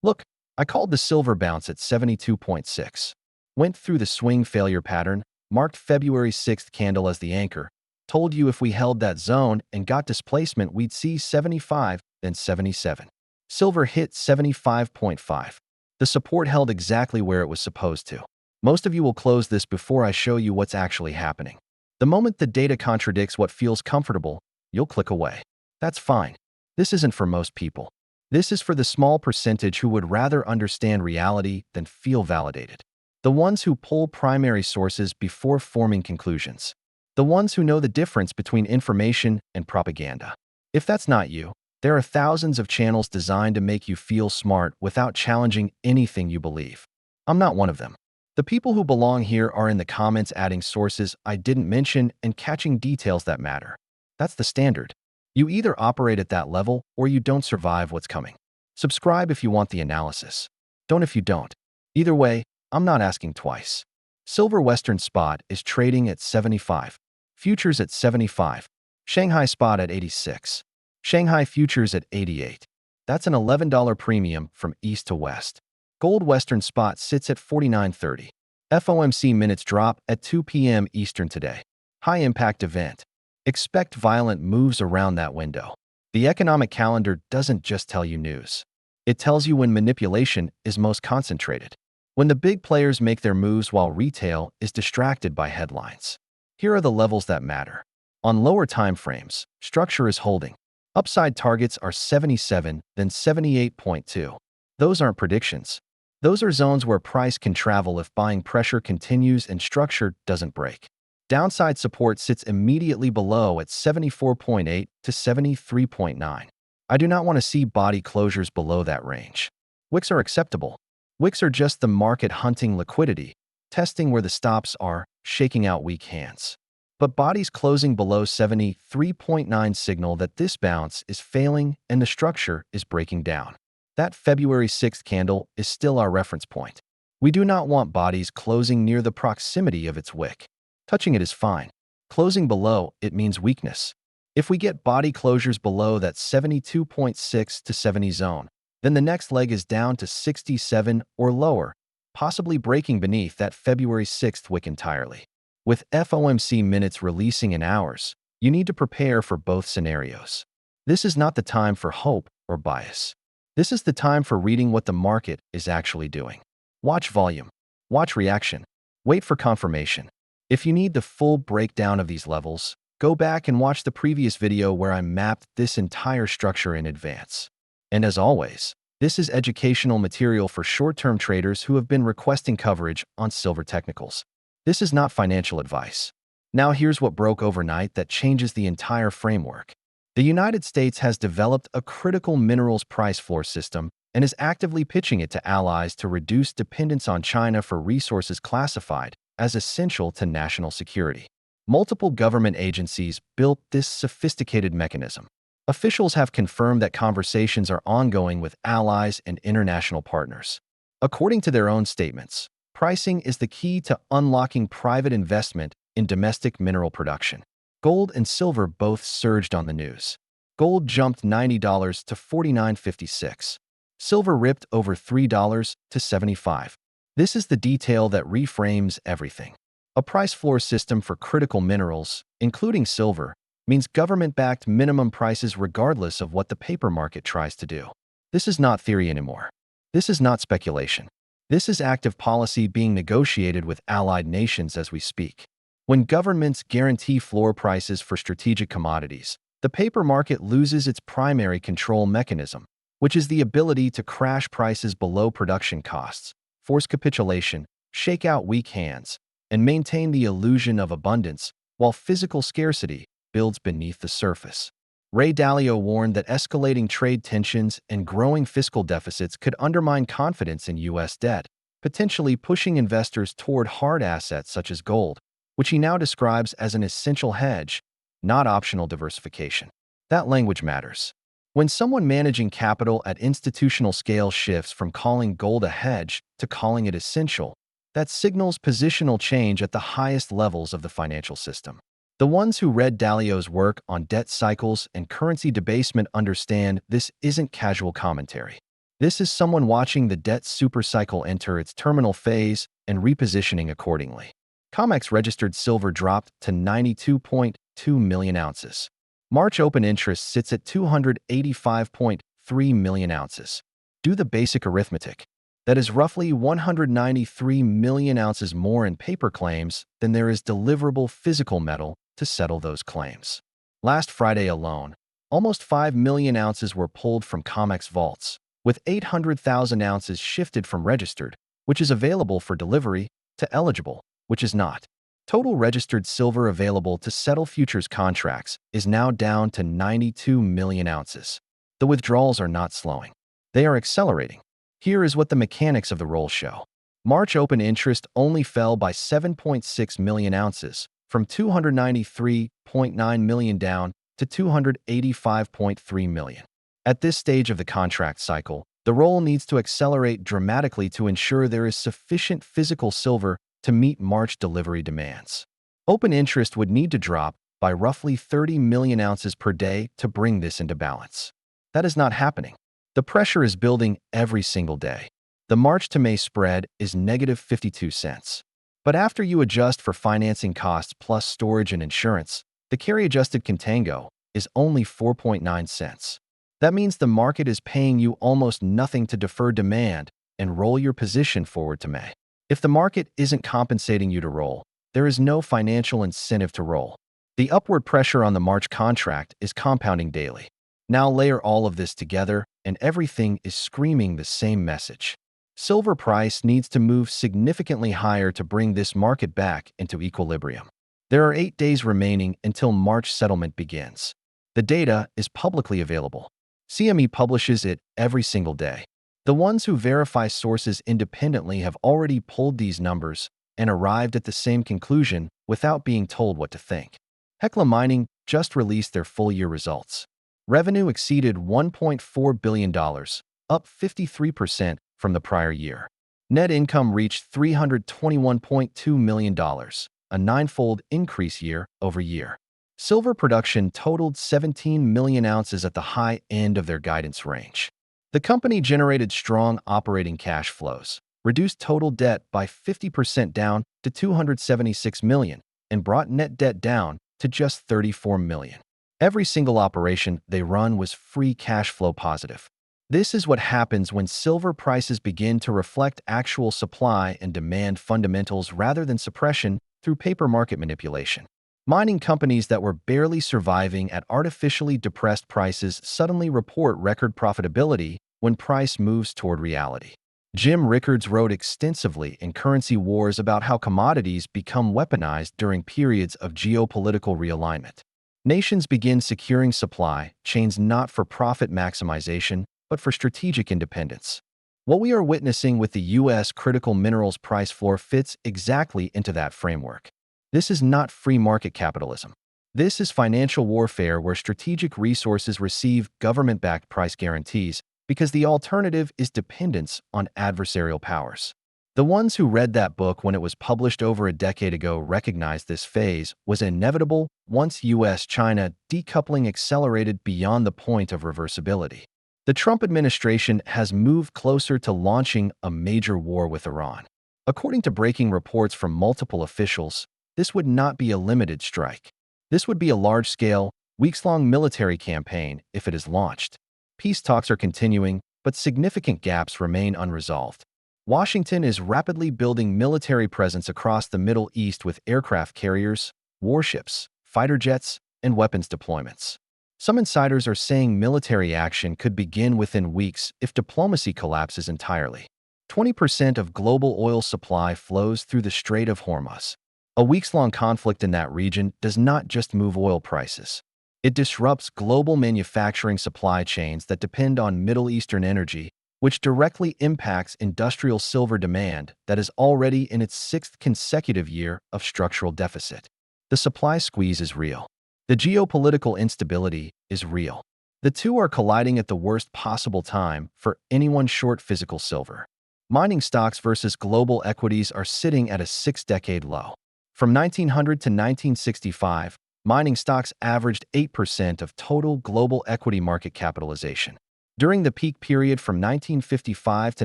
Look, I called the silver bounce at 72.6. Went through the swing failure pattern, marked February 6th candle as the anchor, told you if we held that zone and got displacement, we'd see 75, then 77. Silver hit 75.5. The support held exactly where it was supposed to. Most of you will close this before I show you what's actually happening. The moment the data contradicts what feels comfortable, you'll click away. That's fine. This isn't for most people. This is for the small percentage who would rather understand reality than feel validated. The ones who pull primary sources before forming conclusions. The ones who know the difference between information and propaganda. If that's not you, there are thousands of channels designed to make you feel smart without challenging anything you believe. I'm not one of them. The people who belong here are in the comments adding sources I didn't mention and catching details that matter. That's the standard. You either operate at that level or you don't survive what's coming. Subscribe if you want the analysis. Don't if you don't. Either way, I'm not asking twice. Silver Western Spot is trading at 75. Futures at 75. Shanghai Spot at 86. Shanghai Futures at 88. That's an $11 premium from east to west. Gold Western Spot sits at 49.30. FOMC minutes drop at 2 p.m. Eastern today. High impact event. Expect violent moves around that window. The economic calendar doesn't just tell you news. It tells you when manipulation is most concentrated. When the big players make their moves while retail is distracted by headlines. Here are the levels that matter. On lower time frames, structure is holding. Upside targets are 77, then 78.2. Those aren't predictions. Those are zones where price can travel if buying pressure continues and structure doesn't break. Downside support sits immediately below at 74.8 to 73.9. I do not want to see body closures below that range. Wicks are acceptable. Wicks are just the market hunting liquidity, testing where the stops are, shaking out weak hands. But bodies closing below 73.9 signal that this bounce is failing and the structure is breaking down. That February 6th candle is still our reference point. We do not want bodies closing near the proximity of its wick. Touching it is fine. Closing below, it means weakness. If we get body closures below that 72.6 to 70 zone, then the next leg is down to 67 or lower, possibly breaking beneath that February 6th wick entirely. With FOMC minutes releasing in hours, you need to prepare for both scenarios. This is not the time for hope or bias. This is the time for reading what the market is actually doing. Watch volume. Watch reaction. Wait for confirmation. If you need the full breakdown of these levels, go back and watch the previous video where I mapped this entire structure in advance. And as always, this is educational material for short-term traders who have been requesting coverage on silver technicals. This is not financial advice. Now here's what broke overnight that changes the entire framework. The United States has developed a critical minerals price floor system and is actively pitching it to allies to reduce dependence on China for resources classified as essential to national security. Multiple government agencies built this sophisticated mechanism. Officials have confirmed that conversations are ongoing with allies and international partners. According to their own statements, pricing is the key to unlocking private investment in domestic mineral production. Gold and silver both surged on the news. Gold jumped $90 to $49.56. Silver ripped over $3 to $75. This is the detail that reframes everything. A price floor system for critical minerals, including silver, means government-backed minimum prices regardless of what the paper market tries to do. This is not theory anymore. This is not speculation. This is active policy being negotiated with allied nations as we speak. When governments guarantee floor prices for strategic commodities, the paper market loses its primary control mechanism, which is the ability to crash prices below production costs, force capitulation, shake out weak hands, and maintain the illusion of abundance while physical scarcity builds beneath the surface. Ray Dalio warned that escalating trade tensions and growing fiscal deficits could undermine confidence in U.S. debt, potentially pushing investors toward hard assets such as gold, which he now describes as an essential hedge, not optional diversification. That language matters. When someone managing capital at institutional scale shifts from calling gold a hedge to calling it essential, that signals positional change at the highest levels of the financial system. The ones who read Dalio's work on debt cycles and currency debasement understand this isn't casual commentary. This is someone watching the debt supercycle enter its terminal phase and repositioning accordingly. Comex registered silver dropped to 92.2 million ounces. March open interest sits at 285.3 million ounces. Do the basic arithmetic. That is roughly 193 million ounces more in paper claims than there is deliverable physical metal to settle those claims. Last Friday alone, almost 5 million ounces were pulled from Comex vaults, with 800,000 ounces shifted from registered, which is available for delivery, to eligible, which is not. Total registered silver available to settle futures contracts is now down to 92 million ounces. The withdrawals are not slowing. They are accelerating. Here is what the mechanics of the roll show. March open interest only fell by 7.6 million ounces, from 293.9 million down to 285.3 million. At this stage of the contract cycle, the roll needs to accelerate dramatically to ensure there is sufficient physical silver to meet March delivery demands. Open interest would need to drop by roughly 30 million ounces per day to bring this into balance. That is not happening. The pressure is building every single day. The March to May spread is negative 52 cents. But after you adjust for financing costs plus storage and insurance, the carry-adjusted contango is only 4.9 cents. That means the market is paying you almost nothing to defer demand and roll your position forward to May. If the market isn't compensating you to roll, there is no financial incentive to roll. The upward pressure on the March contract is compounding daily. Now layer all of this together, and everything is screaming the same message. Silver price needs to move significantly higher to bring this market back into equilibrium. There are 8 days remaining until March settlement begins. The data is publicly available. CME publishes it every single day. The ones who verify sources independently have already pulled these numbers and arrived at the same conclusion without being told what to think. Hecla Mining just released their full-year results. Revenue exceeded $1.4 billion, up 53% from the prior year. Net income reached $321.2 million, a 9-fold increase year over year. Silver production totaled 17 million ounces at the high end of their guidance range. The company generated strong operating cash flows, reduced total debt by 50% down to $276 million, and brought net debt down to just $34 million. Every single operation they run was free cash flow positive. This is what happens when silver prices begin to reflect actual supply and demand fundamentals rather than suppression through paper market manipulation. Mining companies that were barely surviving at artificially depressed prices suddenly report record profitability when price moves toward reality. Jim Rickards wrote extensively in Currency Wars about how commodities become weaponized during periods of geopolitical realignment. Nations begin securing supply chains not for profit maximization, but for strategic independence. What we are witnessing with the U.S. critical minerals price floor fits exactly into that framework. This is not free market capitalism. This is financial warfare where strategic resources receive government-backed price guarantees because the alternative is dependence on adversarial powers. The ones who read that book when it was published over a decade ago recognized this phase was inevitable once U.S.-China decoupling accelerated beyond the point of reversibility. The Trump administration has moved closer to launching a major war with Iran. According to breaking reports from multiple officials, this would not be a limited strike. This would be a large-scale, weeks-long military campaign if it is launched. Peace talks are continuing, but significant gaps remain unresolved. Washington is rapidly building military presence across the Middle East with aircraft carriers, warships, fighter jets, and weapons deployments. Some insiders are saying military action could begin within weeks if diplomacy collapses entirely. 20% of global oil supply flows through the Strait of Hormuz. A weeks-long conflict in that region does not just move oil prices. It disrupts global manufacturing supply chains that depend on Middle Eastern energy, which directly impacts industrial silver demand that is already in its 6th consecutive year of structural deficit. The supply squeeze is real. The geopolitical instability is real. The two are colliding at the worst possible time for anyone short physical silver. Mining stocks versus global equities are sitting at a 6-decade low. From 1900 to 1965, mining stocks averaged 8% of total global equity market capitalization. During the peak period from 1955 to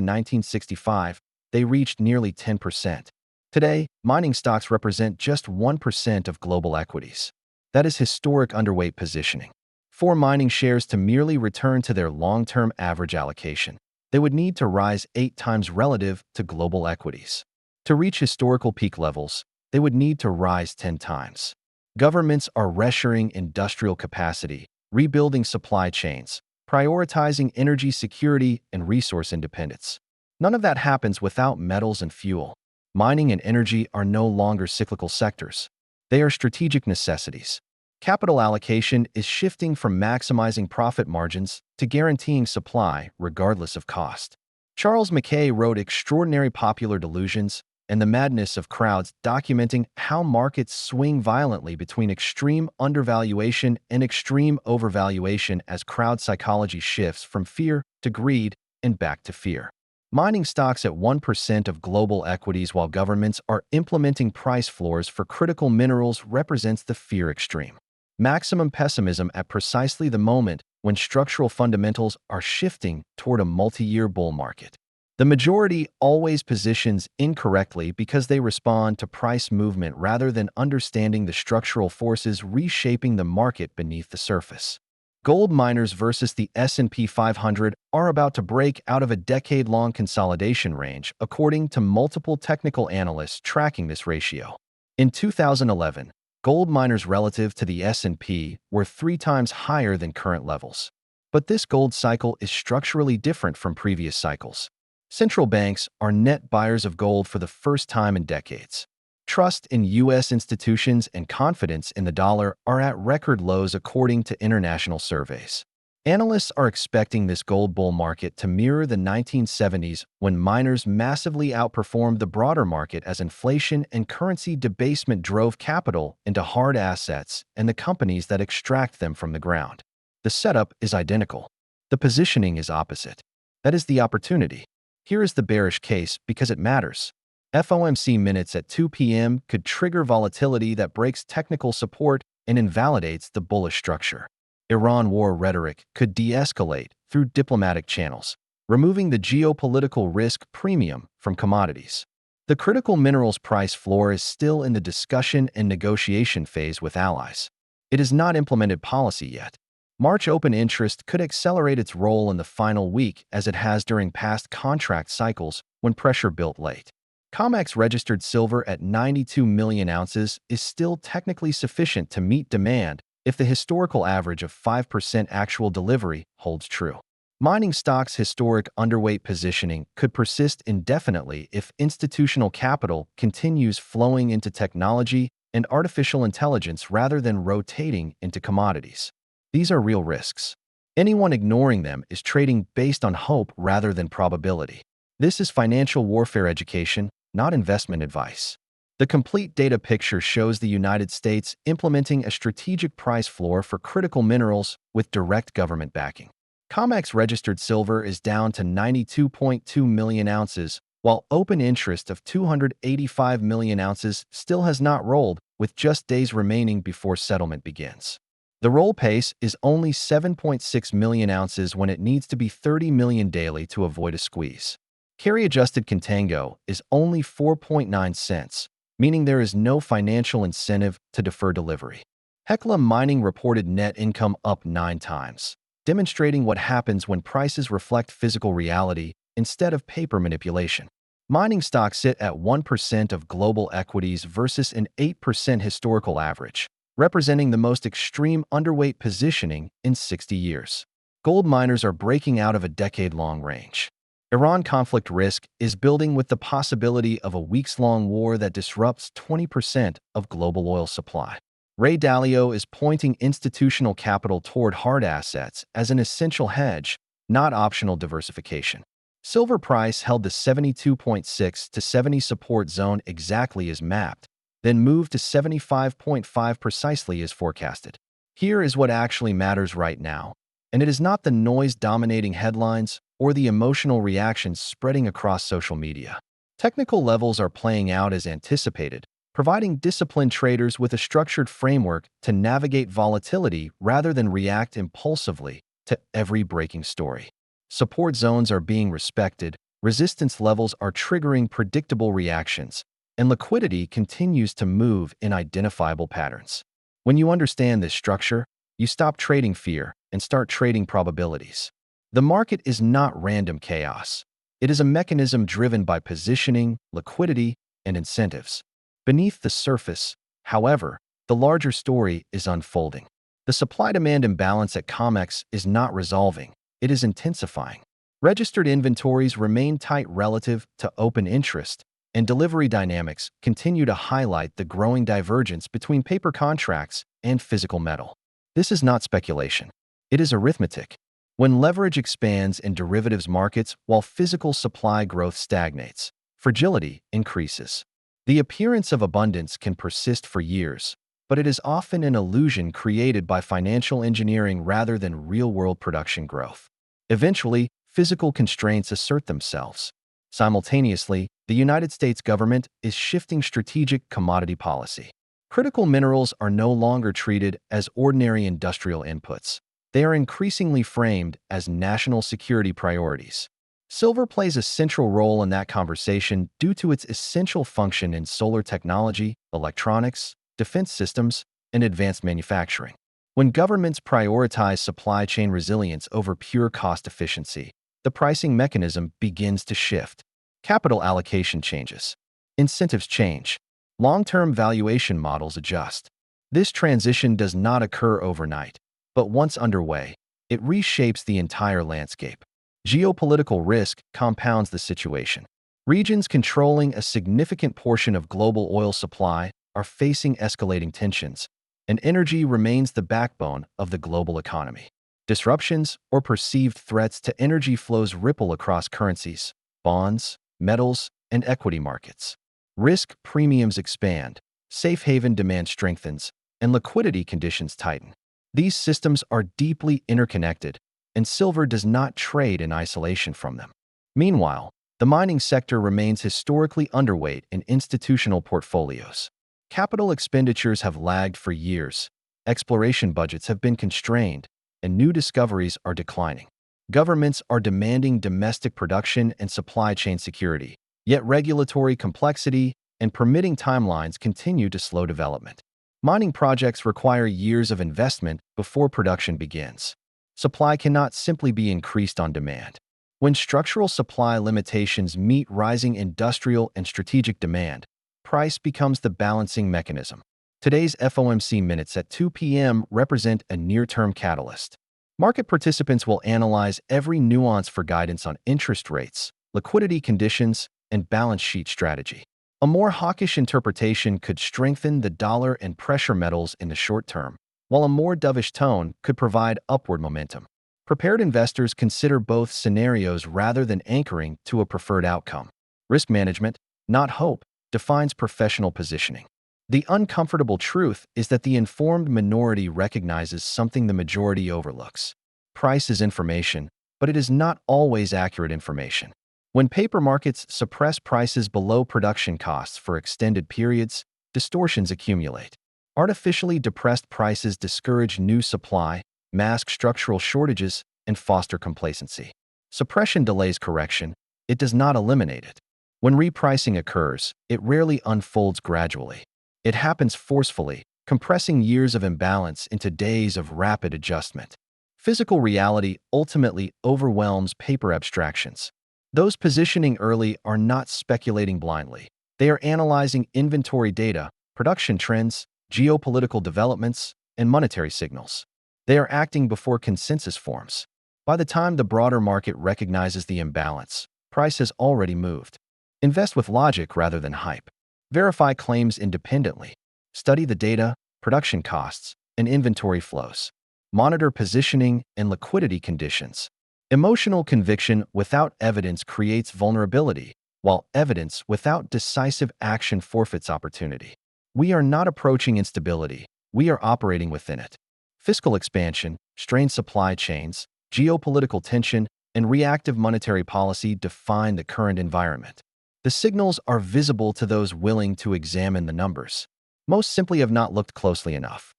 1965, they reached nearly 10%. Today, mining stocks represent just 1% of global equities. That is historic underweight positioning. For mining shares to merely return to their long-term average allocation, they would need to rise 8 times relative to global equities. To reach historical peak levels, they would need to rise 10 times. Governments are reshoring industrial capacity, rebuilding supply chains, prioritizing energy security and resource independence. None of that happens without metals and fuel. Mining and energy are no longer cyclical sectors. They are strategic necessities. Capital allocation is shifting from maximizing profit margins to guaranteeing supply regardless of cost. Charles Mackay wrote Extraordinary Popular Delusions and the Madness of Crowds, documenting how markets swing violently between extreme undervaluation and extreme overvaluation as crowd psychology shifts from fear to greed and back to fear. Mining stocks at 1% of global equities while governments are implementing price floors for critical minerals represents the fear extreme. Maximum pessimism at precisely the moment when structural fundamentals are shifting toward a multi-year bull market. The majority always positions incorrectly because they respond to price movement rather than understanding the structural forces reshaping the market beneath the surface. Gold miners versus the S&P 500 are about to break out of a decade-long consolidation range, according to multiple technical analysts tracking this ratio. In 2011, gold miners relative to the S&P were 3 times higher than current levels. But this gold cycle is structurally different from previous cycles. Central banks are net buyers of gold for the first time in decades. Trust in U.S. institutions and confidence in the dollar are at record lows according to international surveys. Analysts are expecting this gold bull market to mirror the 1970s when miners massively outperformed the broader market as inflation and currency debasement drove capital into hard assets and the companies that extract them from the ground. The setup is identical. The positioning is opposite. That is the opportunity. Here is the bearish case because it matters. FOMC minutes at 2 p.m. could trigger volatility that breaks technical support and invalidates the bullish structure. Iran war rhetoric could de-escalate through diplomatic channels, removing the geopolitical risk premium from commodities. The critical minerals price floor is still in the discussion and negotiation phase with allies. It is not implemented policy yet. March open interest could accelerate its role in the final week as it has during past contract cycles when pressure built late. Comex registered silver at 92 million ounces is still technically sufficient to meet demand if the historical average of 5% actual delivery holds true. Mining stocks' historic underweight positioning could persist indefinitely if institutional capital continues flowing into technology and artificial intelligence rather than rotating into commodities. These are real risks. Anyone ignoring them is trading based on hope rather than probability. This is financial warfare education, not investment advice. The complete data picture shows the United States implementing a strategic price floor for critical minerals with direct government backing. Comex registered silver is down to 92.2 million ounces, while open interest of 285 million ounces still has not rolled, with just days remaining before settlement begins. The roll pace is only 7.6 million ounces when it needs to be 30 million daily to avoid a squeeze. Carry-adjusted contango is only 4.9 cents, meaning there is no financial incentive to defer delivery. Hecla Mining reported net income up 9 times, demonstrating what happens when prices reflect physical reality instead of paper manipulation. Mining stocks sit at 1% of global equities versus an 8% historical average, representing the most extreme underweight positioning in 60 years. Gold miners are breaking out of a decade-long range. Iran conflict risk is building with the possibility of a weeks-long war that disrupts 20% of global oil supply. Ray Dalio is pointing institutional capital toward hard assets as an essential hedge, not optional diversification. Silver price held the 72.6 to 70 support zone exactly as mapped, then moved to 75.5 precisely as forecasted. Here is what actually matters right now, and it is not the noise dominating headlines or the emotional reactions spreading across social media. Technical levels are playing out as anticipated, providing disciplined traders with a structured framework to navigate volatility rather than react impulsively to every breaking story. Support zones are being respected, resistance levels are triggering predictable reactions, and liquidity continues to move in identifiable patterns. When you understand this structure, you stop trading fear and start trading probabilities. The market is not random chaos. It is a mechanism driven by positioning, liquidity, and incentives. Beneath the surface, however, the larger story is unfolding. The supply-demand imbalance at Comex is not resolving, it is intensifying. Registered inventories remain tight relative to open interest, and delivery dynamics continue to highlight the growing divergence between paper contracts and physical metal. This is not speculation. It is arithmetic. When leverage expands in derivatives markets while physical supply growth stagnates, fragility increases. The appearance of abundance can persist for years, but it is often an illusion created by financial engineering rather than real-world production growth. Eventually, physical constraints assert themselves. Simultaneously, the United States government is shifting strategic commodity policy. Critical minerals are no longer treated as ordinary industrial inputs. They are increasingly framed as national security priorities. Silver plays a central role in that conversation due to its essential function in solar technology, electronics, defense systems, and advanced manufacturing. When governments prioritize supply chain resilience over pure cost efficiency, the pricing mechanism begins to shift. Capital allocation changes. Incentives change. Long-term valuation models adjust. This transition does not occur overnight, but once underway, it reshapes the entire landscape. Geopolitical risk compounds the situation. Regions controlling a significant portion of global oil supply are facing escalating tensions, and energy remains the backbone of the global economy. Disruptions or perceived threats to energy flows ripple across currencies, bonds, metals, and equity markets. Risk premiums expand, safe haven demand strengthens, and liquidity conditions tighten. These systems are deeply interconnected, and silver does not trade in isolation from them. Meanwhile, the mining sector remains historically underweight in institutional portfolios. Capital expenditures have lagged for years, exploration budgets have been constrained, and new discoveries are declining. Governments are demanding domestic production and supply chain security, yet regulatory complexity and permitting timelines continue to slow development. Mining projects require years of investment before production begins. Supply cannot simply be increased on demand. When structural supply limitations meet rising industrial and strategic demand, price becomes the balancing mechanism. Today's FOMC minutes at 2 p.m. represent a near-term catalyst. Market participants will analyze every nuance for guidance on interest rates, liquidity conditions, and balance sheet strategy. A more hawkish interpretation could strengthen the dollar and pressure metals in the short term, while a more dovish tone could provide upward momentum. Prepared investors consider both scenarios rather than anchoring to a preferred outcome. Risk management, not hope, defines professional positioning. The uncomfortable truth is that the informed minority recognizes something the majority overlooks. Price is information, but it is not always accurate information. When paper markets suppress prices below production costs for extended periods, distortions accumulate. Artificially depressed prices discourage new supply, mask structural shortages, and foster complacency. Suppression delays correction, it does not eliminate it. When repricing occurs, it rarely unfolds gradually. It happens forcefully, compressing years of imbalance into days of rapid adjustment. Physical reality ultimately overwhelms paper abstractions. Those positioning early are not speculating blindly. They are analyzing inventory data, production trends, geopolitical developments, and monetary signals. They are acting before consensus forms. By the time the broader market recognizes the imbalance, price has already moved. Invest with logic rather than hype. Verify claims independently. Study the data, production costs, and inventory flows. Monitor positioning and liquidity conditions. Emotional conviction without evidence creates vulnerability, while evidence without decisive action forfeits opportunity. We are not approaching instability, we are operating within it. Fiscal expansion, strained supply chains, geopolitical tension, and reactive monetary policy define the current environment. The signals are visible to those willing to examine the numbers. Most simply have not looked closely enough.